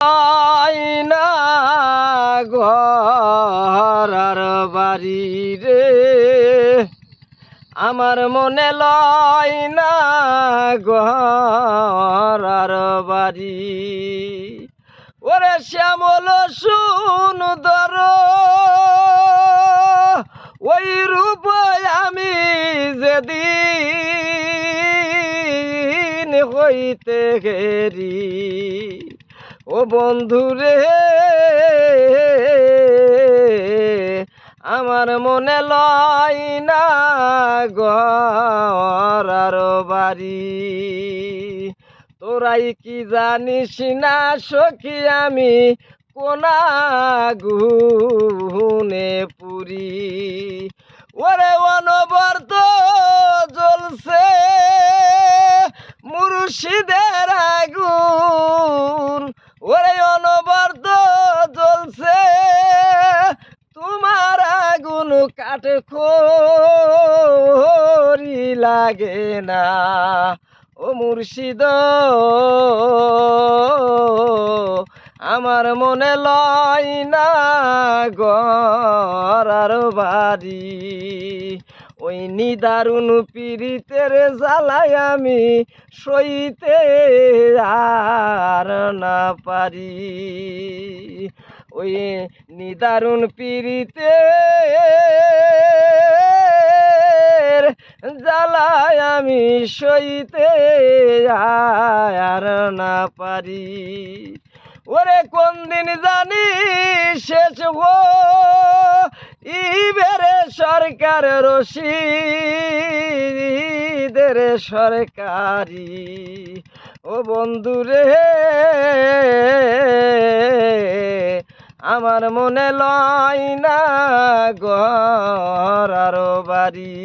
আইনা ঘর আর বাড়ি রে, আমার মনে লয় না ঘর আর বাড়ি। ওরে শ্যামল সুন্দর ওই রূপ আমি যেদিন হইতে গেরি, ও বন্ধু রে আমার মনে লয় না ঘর আর বাড়ি। তোরাই কি জানিস না সখী আমি কোন আগুনে পুরি। ওরে অনবরত জ্বলছে মুর্শিদের আগুন, ওরে অনবরত জ্বলছে তোমার আগুন কাটে খড়ি লাগে না। ও মুর্শিদ আমার মনে লয় না ঘর আর বাড়ি। ওই নিদারুণ পীড়িতের জ্বালায় আমি সইতে আর না পারি। ওই নিদারুণ পীড়িতের জ্বালায় আমি সইতে আর না পারি। ওরে কোন দিন জানি শেষ হো ইবেরে সরকার রশিদের সরকারি। ও বন্ধু রে আমার মনে লয় না ঘর আর বাড়ি।